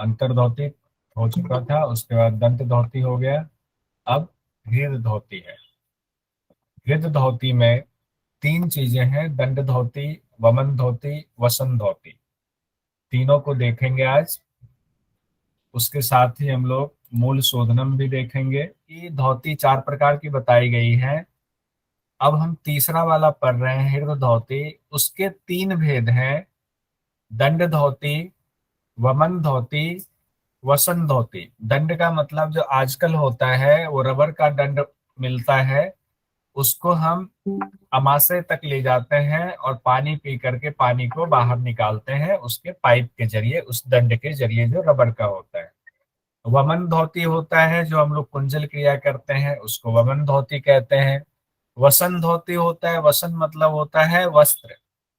अंतर्धोती हो चुका था, उसके बाद दंत धोती हो गया, अब हृद धोती है। हृद धोती में तीन चीजें हैं, दंड धोती, वमन धोती, वसन धोती। तीनों को देखेंगे आज। उसके साथ ही हम लोग मूल शोधनम भी देखेंगे। ये धोती चार प्रकार की बताई गई है। अब हम तीसरा वाला पढ़ रहे हैं, हृद धोती। उसके तीन भेद हैं, दंड धोती, वमन धोती, वसन धोती। दंड का मतलब जो आजकल होता है, वो रबर का दंड मिलता है, उसको हम अमाशय तक ले जाते हैं और पानी पी करके पानी को बाहर निकालते हैं उसके पाइप के जरिए, उस दंड के जरिए जो रबर का होता है। वमन धोती होता है जो हम लोग कुंजल क्रिया करते हैं, उसको वमन धोती कहते हैं। वसन धोती होता है, वसन मतलब होता है वस्त्र,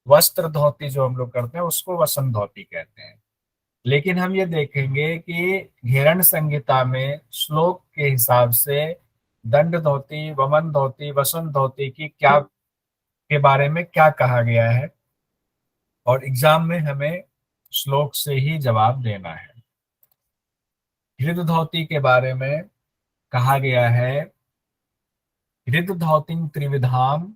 वस्त्र धोती जो हम लोग करते हैं उसको वसन धोती कहते हैं। लेकिन हम ये देखेंगे कि घेरण संहिता में श्लोक के हिसाब से दंड धोती, वमन धोती, वसन धोती की क्या के बारे में क्या कहा गया है, और एग्जाम में हमें श्लोक से ही जवाब देना है। हृद धोती के बारे में कहा गया है, हृद धौतिं त्रिविधाम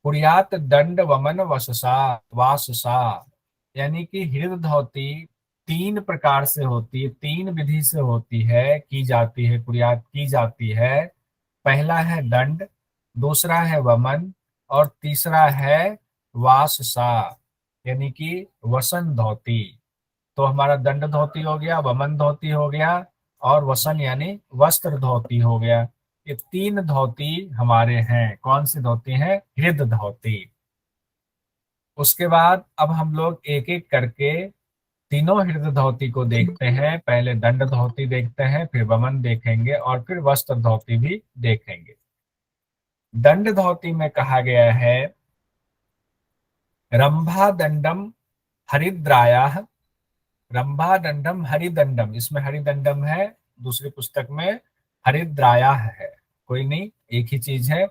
कुर्यात दंड वमन वससा वाससा। यानी कि हृद धौती तीन प्रकार से होती है, तीन विधि से होती है, की जाती है, कुर्यात की जाती है। पहला है दंड, दूसरा है वमन, और तीसरा है वाससा यानी कि वसन धोती। तो हमारा दंड धोती हो गया, वमन धोती हो गया, और वसन यानी वस्त्र धोती हो गया। ये तीन धोती हमारे हैं। कौन सी धोती है? हृद धोती। उसके बाद अब हम लोग एक एक करके तीनों हृद धोती को देखते हैं। पहले दंड धोती देखते हैं, फिर वमन देखेंगे, और फिर वस्त्र धोती भी देखेंगे। दंड धोती में कहा गया है, रंभा दंडम हरिद्राया। रंभा दंडम हरिदंडम, इसमें हरिदंडम है, दूसरी पुस्तक में हरिद्राया है। कोई नहीं, एक ही चीज है।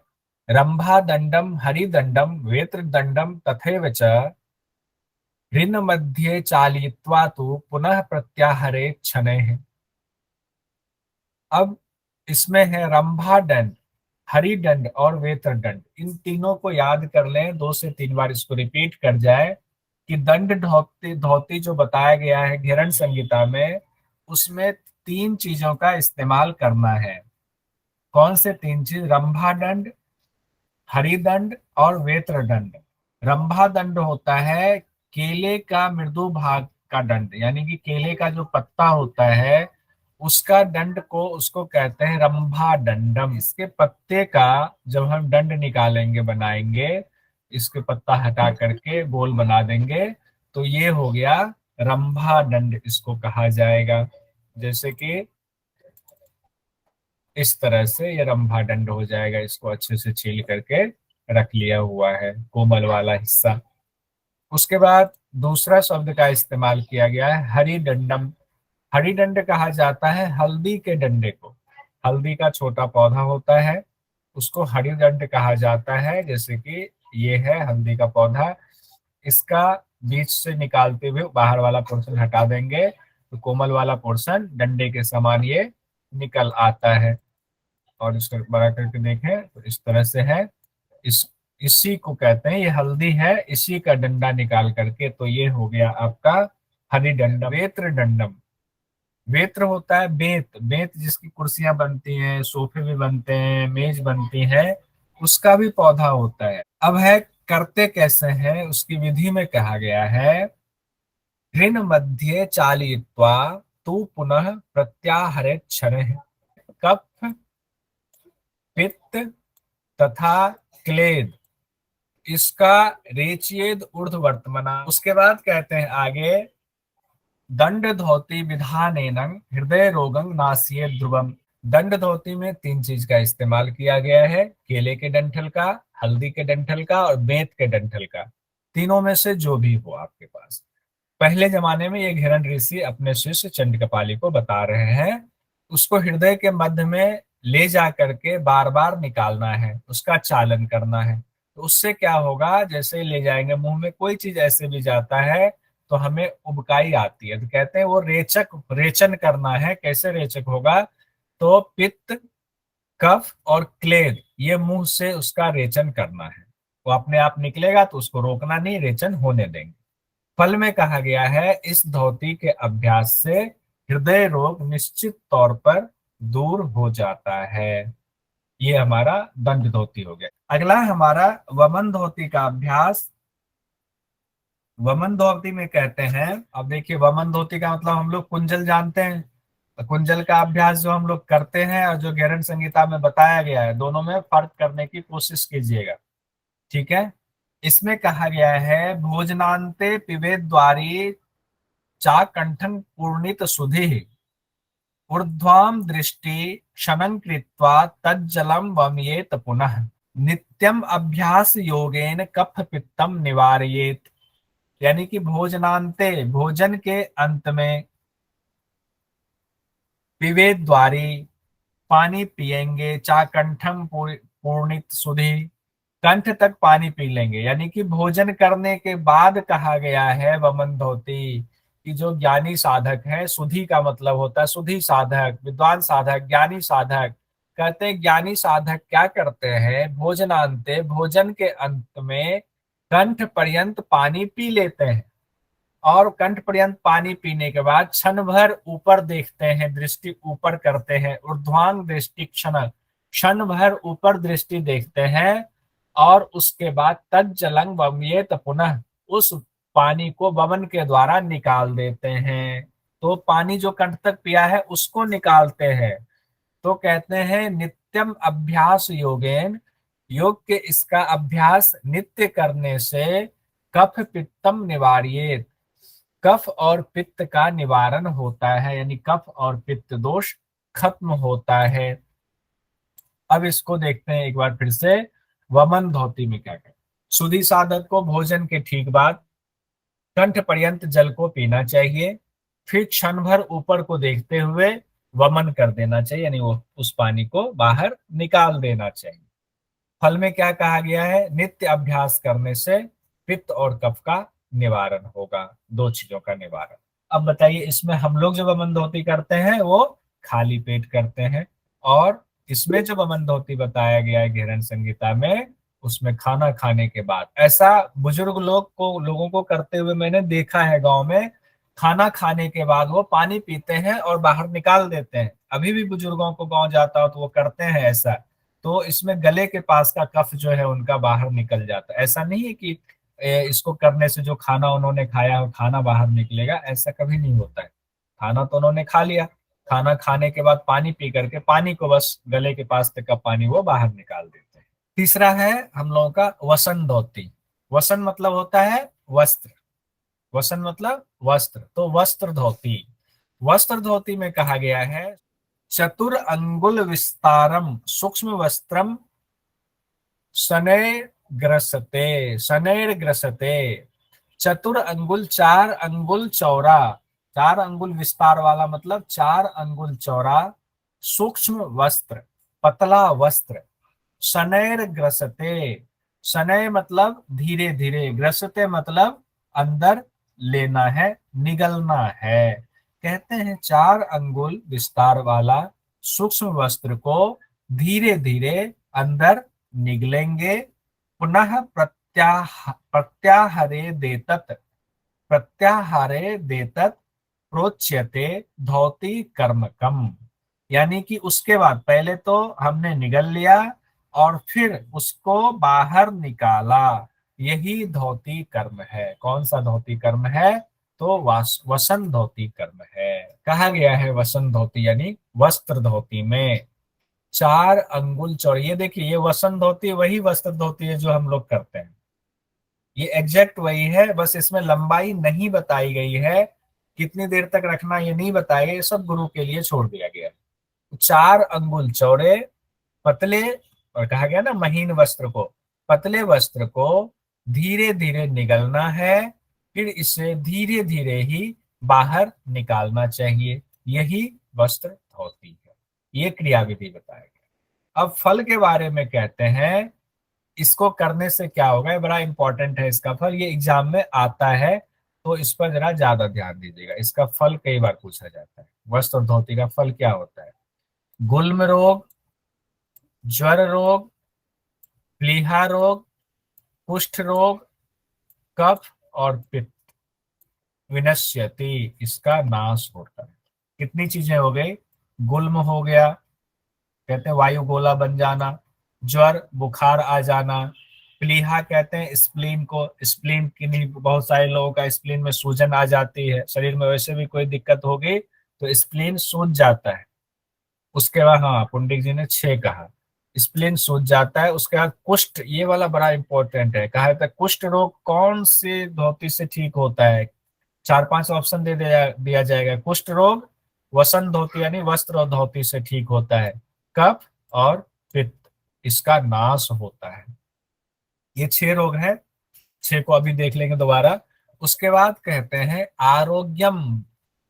रंभा दंडम हरिदंडम वेत्र दंडम तथैव च ऋण मध्ये चालयित्वा तु पुनः प्रत्याहरे क्षणैः। अब इसमें है रंभा दंड, हरि दंड और वेत्र दंड। इन तीनों को याद कर लें, दो से तीन बार इसको रिपीट कर जाए कि दंड धोती धोती जो बताया गया है घेरण संहिता में, उसमें तीन चीजों का इस्तेमाल करना है। कौन से तीन चीज? रंभा दंड, हरिदंड और वेत्र दंड। रंभा दंड होता है केले का मृदु भाग का दंड, यानी कि केले का जो पत्ता होता है उसका दंड को, उसको कहते हैं रंभा दंडम। इसके पत्ते का जब हम दंड निकालेंगे, बनाएंगे, इसके पत्ता हटा करके गोल बना देंगे, तो ये हो गया रंभा दंड, इसको कहा जाएगा। जैसे कि इस तरह से ये रंभा दंड हो जाएगा। इसको अच्छे से छील करके रख लिया हुआ है, कोमल वाला हिस्सा। उसके बाद दूसरा शब्द का इस्तेमाल किया गया है हरि दंडम। हरि दंड कहा जाता है हल्दी के डंडे को। हल्दी का छोटा पौधा होता है, उसको हरि दंड कहा जाता है। जैसे कि ये है हल्दी का पौधा, इसका बीच से निकालते हुए बाहर वाला पोर्शन हटा देंगे तो कोमल वाला पोर्शन डंडे के समान ये निकल आता है। और इसको बड़ा करके देखें तो इस तरह से है। इसी को कहते हैं, ये हल्दी है, इसी का डंडा निकाल करके, तो ये हो गया आपका हरि दंडम। वेत्र दंडम, वेत्र होता है बेत, बेत जिसकी कुर्सियां बनती हैं, सोफे भी बनते हैं, मेज बनती है, उसका भी पौधा होता है। अब है करते कैसे हैं, उसकी विधि में कहा गया है, ऋण मध्ये चालयित्वा तू पुनः प्रत्याहरे क्षण। कफ, पित्त तथा क्लेद, इसका रेचेद ऊर्ध्व वर्तमना। उसके बाद कहते हैं आगे, दंड धोती विधानेनं हृदय रोगं नासिये ध्रुवम। दंड धोती में तीन चीज का इस्तेमाल किया गया है, केले के डंठल का, हल्दी के डंठल का और बेत के डंठल का। तीनों में से जो भी हो आपके पास। पहले जमाने में ये घेरन ऋषि अपने शिष्य चंडकपाली को बता रहे हैं, उसको हृदय के मध्य में ले जा करके बार बार निकालना है, उसका चालन करना है। तो उससे क्या होगा, जैसे ही ले जाएंगे मुंह में कोई चीज ऐसे भी जाता है तो हमें उबकाई आती है। तो कहते हैं वो रेचक, रेचन करना है। कैसे रेचक होगा? तो पित्त, कफ और क्लेद, ये मुंह से उसका रेचन करना है। वो अपने आप निकलेगा तो उसको रोकना नहीं, रेचन होने देंगे। फल में कहा गया है इस धोती के अभ्यास से हृदय रोग निश्चित तौर पर दूर हो जाता है। ये हमारा दंड धोती हो गया। अगला हमारा वमन धोती का अभ्यास। वमन धोती में कहते हैं, अब देखिए वमन धोती का मतलब हम लोग कुंजल जानते हैं। तो कुंजल का अभ्यास जो हम लोग करते हैं और जो गैरन संहिता में बताया गया है, दोनों में फर्क करने की कोशिश कीजिएगा। ठीक है। इसमें कहा गया है भोजनांते पिबेद द्वारी चा कंठन पूर्णित सुधि ऊर्ध्वाम दृष्टि क्षणं कृत्वा तज्जलम वमयेत पुनः नित्यम अभ्यास योगेन कफ पित्तम निवारयेत। यानी कि भोजनांते, भोजन के अंत में, पिबेद द्वारी, पानी पिएंगे, चाकंठम पूर्णित सुधि, कंठ तक पानी पी लेंगे। यानी कि भोजन करने के बाद कहा गया है वमन धोती कि जो ज्ञानी साधक है, सुधि का मतलब होता है सुधि साधक, विद्वान साधक, ज्ञानी साधक। कहते हैं ज्ञानी साधक क्या करते हैं, भोजनांते, भोजन के अंत में कंठ पर्यंत पानी पी लेते हैं। और कंठ पर्यंत पानी पीने के बाद क्षण भर ऊपर देखते हैं, दृष्टि ऊपर करते हैं, ऊर्ध्वांग दृष्टि क्षण, क्षण भर ऊपर दृष्टि देखते हैं। और उसके बाद तज्जलं वम्येत पुनः, उस पानी को वमन के द्वारा निकाल देते हैं। तो पानी जो कंठ तक पिया है उसको निकालते हैं। तो कहते हैं नित्यम अभ्यास योगेन, योग के इसका अभ्यास नित्य करने से कफ पित्तम निवार्येत, कफ और पित्त का निवारण होता है। यानी कफ और पित्त दोष खत्म होता है। अब इसको देखते हैं एक बार फिर से। वमन धोती में क्या कहते हैं, सुधि साधक को भोजन के ठीक बाद कंठ पर्यंत जल को पीना चाहिए। फिर क्षण भर ऊपर को देखते हुए वमन कर देना चाहिए, यानी वो उस पानी को बाहर निकाल देना चाहिए। फल में क्या कहा गया है, नित्य अभ्यास करने से पित्त और कफ का निवारण होगा, दो चीजों का निवारण। अब बताइए इसमें हम लोग जो वमन धोती करते हैं वो खाली पेट करते हैं, और इसमें जो वमन धोती बताया गया है गहरन संहिता में, उसमें खाना खाने के बाद। ऐसा बुजुर्ग लोगों को करते हुए मैंने देखा है गांव में। खाना खाने के बाद वो पानी पीते हैं और बाहर निकाल देते हैं। अभी भी बुजुर्गों को गांव जाता हो तो वो करते हैं ऐसा। तो इसमें गले के पास का कफ जो है उनका बाहर निकल जाता है। ऐसा नहीं है कि इसको करने से जो खाना उन्होंने खाया हो खाना बाहर निकलेगा, ऐसा कभी नहीं होता है। खाना तो उन्होंने खा लिया, खाना खाने के बाद पानी पी करके पानी को बस गले के पास तक का पानी वो बाहर निकाल देते हैं। तीसरा है हम लोगों का वसन धोती। वसन मतलब होता है वस्त्र, वसन मतलब वस्त्र, तो वस्त्र धोती। वस्त्र धोती में कहा गया है चतुर अंगुल विस्तारम सूक्ष्म वस्त्रम शनैर ग्रसते। चतुर अंगुल, चार अंगुल चौड़ा, चार अंगुल विस्तार वाला मतलब चार अंगुल चौड़ा सूक्ष्म वस्त्र, पतला वस्त्र। शनैर ग्रसते, शनय मतलब धीरे धीरे, ग्रसते मतलब अंदर लेना है, निगलना है। कहते हैं चार अंगुल विस्तार वाला सूक्ष्म वस्त्र को धीरे धीरे अंदर निगलेंगे। पुनः प्रत्याहारे देतत, प्रत्याहारे देतत प्रोच्यते धौती कर्मकम। यानी कि उसके बाद पहले तो हमने निगल लिया और फिर उसको बाहर निकाला, यही धोती कर्म है। कौन सा धोती कर्म है? तो वसन धोती कर्म है। कहा गया है वसन धोती यानी वस्त्र धोती में चार अंगुल चौड़ी। ये देखिए ये वसन धोती वही वस्त्र धोती है जो हम लोग करते हैं, ये एग्जैक्ट वही है। बस इसमें लंबाई नहीं बताई गई है, कितनी देर तक रखना ये नहीं बताया गया, ये सब गुरु के लिए छोड़ दिया गया है। चार अंगुल चौड़े पतले, और कहा गया ना महीन वस्त्र को, पतले वस्त्र को धीरे धीरे निगलना है, फिर इसे धीरे धीरे ही बाहर निकालना चाहिए, यही वस्त्र धोती है। ये क्रियाविधि बताया गया। अब फल के बारे में कहते हैं, इसको करने से क्या होगा, ये बड़ा इंपॉर्टेंट है इसका फल, ये एग्जाम में आता है। तो इस पर जरा ज्यादा ध्यान दीजिएगा, इसका फल कई बार पूछा जाता है। वस्त्र और धोती का फल क्या होता है? गुल्म रोग, ज्वर रोग, प्लीहा रोग, कुष्ठ रोग, कफ और पित्त। विनश्यति, इसका नाश होता है। कितनी चीजें हो गई? गुल्म हो गया, कहते हैं वायु गोला बन जाना, ज्वर बुखार आ जाना, प्लीहा कहते हैं स्प्लीन को, स्प्लीन किन्हीं बहुत सारे लोगों का स्प्लीन में सूजन आ जाती है, शरीर में वैसे भी कोई दिक्कत होगी तो स्प्लीन सूज जाता है। उसके बाद हाँ, पुंडित जी ने 6 कहा, स्प्लीन सूज जाता है। उसके बाद कुष्ठ, ये वाला बड़ा इंपॉर्टेंट है। कहा जाता है कुष्ठ रोग कौन से धोती से ठीक होता है? 4-5 ऑप्शन दिया जाएगा। कुष्ठ रोग वसन धोती यानी वस्त्र और धोती से ठीक होता है। कफ और पित्त, इसका नाश होता है। ये 6 रोग हैं, 6 को अभी देख लेंगे दोबारा। उसके बाद कहते हैं आरोग्यम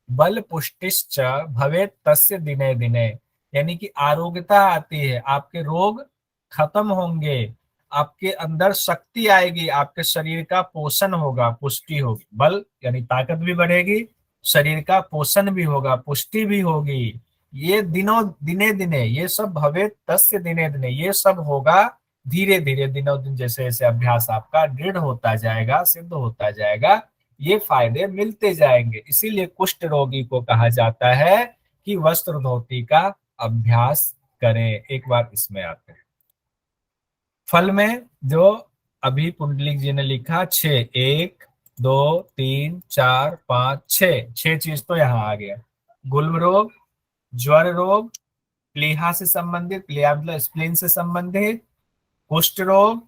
बल पुष्टिश्च भवेत् तस्य दिने दिने, यानी कि आरोग्यता आती है, आपके रोग खत्म होंगे, आपके अंदर शक्ति आएगी, आपके शरीर का पोषण होगा, पुष्टि होगी। बल यानी ताकत भी बढ़ेगी, शरीर का पोषण भी होगा, पुष्टि भी होगी। ये दिनों दिने दिने, ये सब भवेत् तस्य दिने दिने, ये सब होगा धीरे धीरे, दिनों दिन जैसे जैसे अभ्यास आपका दृढ़ होता जाएगा, सिद्ध होता जाएगा, ये फायदे मिलते जाएंगे। इसीलिए कुष्ठ रोगी को कहा जाता है कि वस्त्र धोती का अभ्यास करें। एक बार इसमें आते हैं फल में, जो अभी पुंडलिक जी ने लिखा 6, 1 2 3 4 5 6, 6 चीज तो यहाँ आ गया। गुल्म रोग, ज्वर रोग, प्लीहा से संबंधित, प्लीहा मतलब स्प्लीन से संबंधित, कुष्ठ रोग,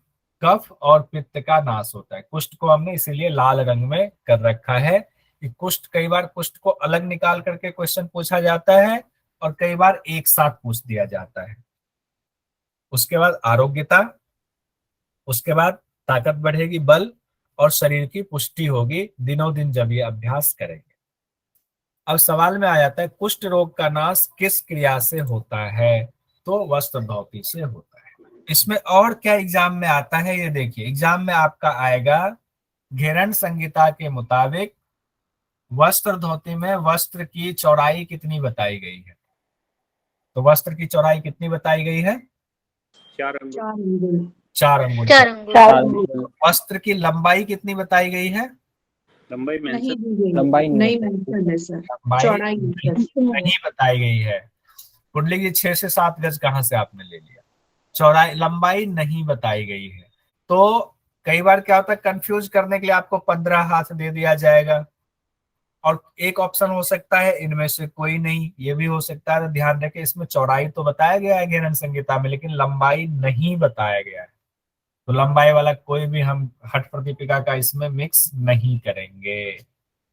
कफ और पित्त का नाश होता है। कुष्ठ को हमने इसीलिए लाल रंग में कर रखा है कि कुष्ठ, कई बार कुष्ठ को अलग निकाल करके क्वेश्चन पूछा जाता है और कई बार एक साथ पूछ दिया जाता है। उसके बाद आरोग्यता, उसके बाद ताकत बढ़ेगी, बल और शरीर की पुष्टि होगी दिनों दिन जब ये अभ्यास करेंगे। अब सवाल में आ जाता है कुष्ठ रोग का नाश किस क्रिया से होता है? तो वस्त्र धोती से होता है। इसमें और क्या एग्जाम में आता है ये देखिए। एग्जाम में आपका आएगा घेरन संहिता के मुताबिक वस्त्र धोती में वस्त्र की चौड़ाई कितनी बताई गई है? तो वस्त्र की चौड़ाई कितनी बताई गई है? 4 अंगुल। 4 अंगुल। 4 अंगुल। वस्त्र की लंबाई कितनी बताई गई है? लंबाई लंबाई नहीं है सर, चौड़ाई नहीं बताई गई है। कुंडली की 6 से 7 गज कहाँ से आपने ले लिया? चौड़ाई, लंबाई नहीं बताई गई है। तो कई बार क्या होता है, कंफ्यूज करने के लिए आपको 15 हाथ दे दिया जाएगा और एक ऑप्शन हो सकता है इनमें से कोई नहीं, ये भी हो सकता है। तो ध्यान रखें, इसमें चौड़ाई तो बताया गया है घेरन संहिता में, लेकिन लंबाई नहीं बताया गया है। तो लंबाई वाला कोई भी हम हठ प्रतिपिका का इसमें मिक्स नहीं करेंगे।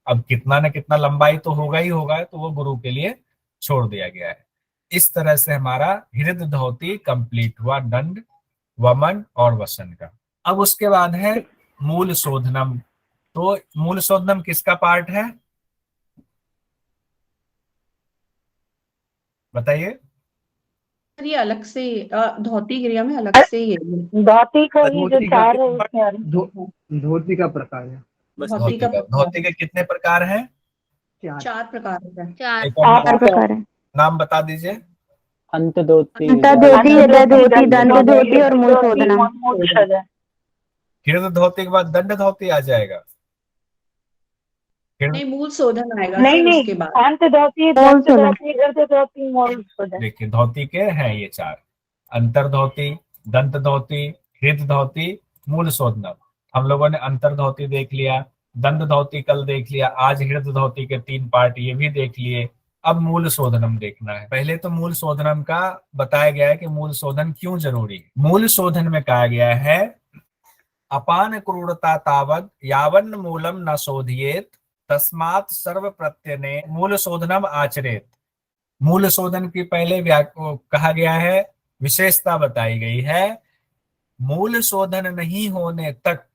अब कितना न कितना लंबाई तो होगा ही होगा, तो वो गुरु के लिए छोड़ दिया गया है। इस तरह से हमारा हृद धोती कंप्लीट हुआ, दंड, वमन और वसन का। अब उसके बाद है मूल शोधनम। तो मूल शोधनम किसका पार्ट है बताइए? ये अलग से धोती क्रिया में अलग से ये धोती का ही जो 4 है उसमें धोती का प्रकार है। धोती के कितने प्रकार हैं? 4 प्रकार है। 4 प्रकार है। नाम बता दीजिए। अंत धोती, हृदय धोती, दंड धोती और मूल शोधनम। हृदय धोती के बाद दंड धोती आ जाएगा। नहीं, मूल शोधन आएगा। नहीं, उसके बाद अंत धोती, दंड धोती, हृदय धोती, मूल शोधन। देखिए धोती के हैं ये 4, अंतर धोती, दंत धोती, हृद धोती, मूल शोधनम। हम लोगों ने अंतर धोती देख लिया, दंत धोती कल देख लिया, आज हृद धोती के 3 पार्ट ये भी देख लिए। अब मूल शोधनम देखना है। पहले तो मूल शोधनम का बताया गया है कि मूल शोधन क्यों जरूरी है। मूल शोधन में कहा गया है अपान क्रूरता तावद यावन मूलम न शोधियेत तस्मात् सर्व प्रत्यने मूल शोधनम आचरेत। मूल शोधन की पहले कहा गया है, विशेषता बताई गई है, मूल शोधन नहीं होने तक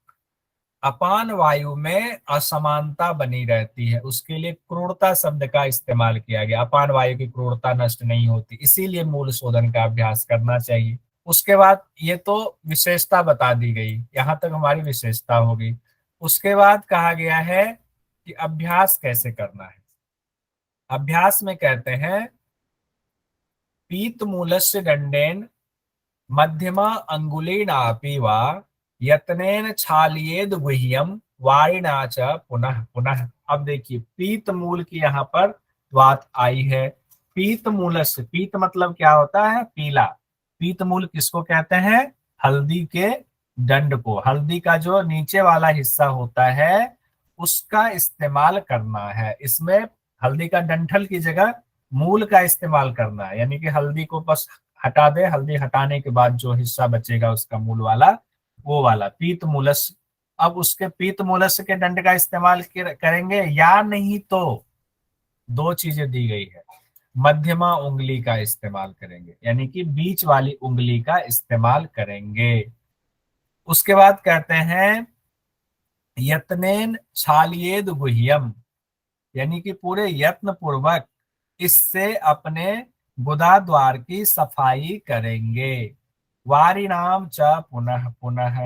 अपान वायु में असमानता बनी रहती है। उसके लिए क्रूरता शब्द का इस्तेमाल किया गया। अपान वायु की क्रूरता नष्ट नहीं होती, इसीलिए मूल शोधन का अभ्यास करना चाहिए। उसके बाद ये तो विशेषता बता दी गई, यहां तक हमारी विशेषता होगी। उसके बाद कहा गया है कि अभ्यास कैसे करना है। अभ्यास में कहते हैं पीत मूलस्य दंडेन मध्यमा अंगुलीनापि वा यत्नेन छालियेद गुह्यम वारिणा च पुनः पुनः। अब देखिए पीत मूल की यहाँ पर बात आई है। पीत मूलस्य, पीत मतलब क्या होता है? पीला। पीत मूल किसको कहते हैं? हल्दी के डंड को। हल्दी का जो नीचे वाला हिस्सा होता है उसका इस्तेमाल करना है। इसमें हल्दी का डंठल की जगह मूल का इस्तेमाल करना है, यानी कि हल्दी को बस हटा दे, हल्दी हटाने के बाद जो हिस्सा बचेगा उसका मूल वाला, वो वाला पीत मूलस। अब उसके पीत मूलस के दंड का इस्तेमाल करेंगे या नहीं, तो दो चीजें दी गई है। मध्यमा उंगली का इस्तेमाल करेंगे, यानी कि बीच वाली उंगली का इस्तेमाल करेंगे। उसके बाद कहते हैं यत्नेन छालियेद गुह्यम, यानी कि पूरे यत्न पूर्वक इससे अपने गुदा द्वार की सफाई करेंगे। वारिणाम च पुनः पुनः,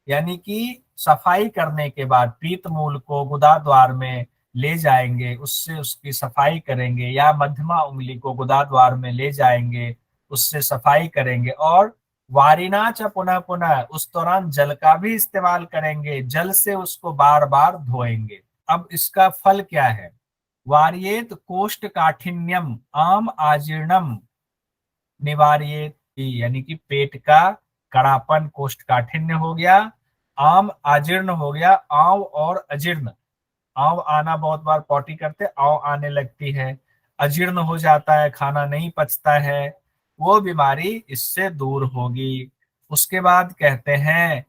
यानी कि सफाई करने के बाद पीत मूल को गुदा द्वार में ले जाएंगे, उससे उसकी सफाई करेंगे, या मध्यमा उंगली को गुदा द्वार में ले जाएंगे, उससे सफाई करेंगे। और वारिना च पुनः पुनः, उस दौरान जल का भी इस्तेमाल करेंगे, जल से उसको बार बार धोएंगे। अब इसका फल क्या है? वार्येत कोष्ठ काठिन्यम आम आजीर्णम निवार्येत, यानी कि पेट का कड़ापन कोष्ठकाठिन्य हो गया, आम अजीर्ण हो गया। आव और अजीर्ण, आव आना, बहुत बार पॉटी करते आव आने लगती है, अजीर्ण हो जाता है, खाना नहीं पचता है, वो बीमारी इससे दूर होगी। उसके बाद कहते हैं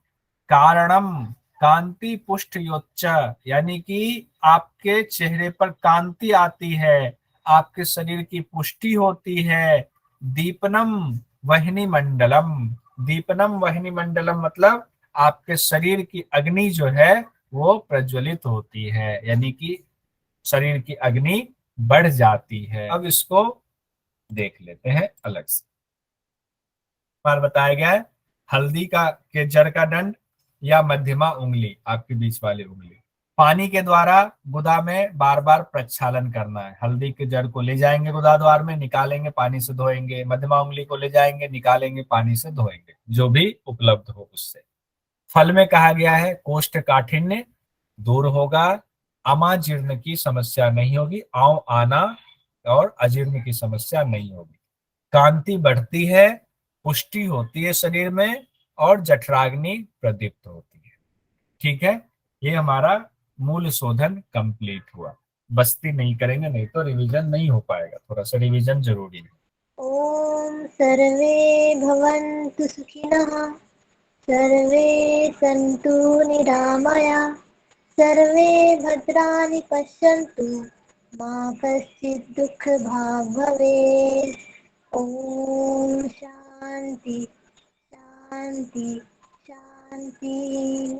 कारणम कांति पुष्ट योच्च, यानी कि आपके चेहरे पर कांति आती है, आपके शरीर की पुष्टि होती है। दीपनम वहनी मंडलम, दीपनम वहनी मंडलम मतलब आपके शरीर की अग्नि जो है वो प्रज्वलित होती है, यानी कि शरीर की अग्नि बढ़ जाती है। अब इसको देख लेते हैं अलग से। बार बताया गया है हल्दी का के जड़ का दंड या मध्यमा उंगली, आपके बीच वाली उंगली, पानी के द्वारा गुदा में बार बार प्रक्षालन करना है। हल्दी के जड़ को ले जाएंगे गुदा द्वार में, निकालेंगे, पानी से धोएंगे। मध्यमा उंगली को ले जाएंगे, निकालेंगे, पानी से धोएंगे, जो भी उपलब्ध हो उससे। फल में कहा गया है कोष्ठकाठिन्य दूर होगा, अमाजीर्ण की समस्या नहीं होगी, आव आना और अजीर्ण की समस्या नहीं होगी, कांति बढ़ती है, पुष्टि होती है शरीर में, और जठराग्नि प्रदीप्त होती है। ठीक है, ये हमारा मूल शोधन कंप्लीट हुआ। बस्ती नहीं करेंगे, नहीं तो रिवीजन नहीं हो पाएगा, थोड़ा सा रिवीजन जरूरी है। ओम सर्वे भवन्तु सुखिनः, सर्वे सन्तु निरामया, सर्वे भद्राणि पश्यन्तु, मा कश्चित् दुःखभाग् भवेत्। ओम शांति शांति शांति।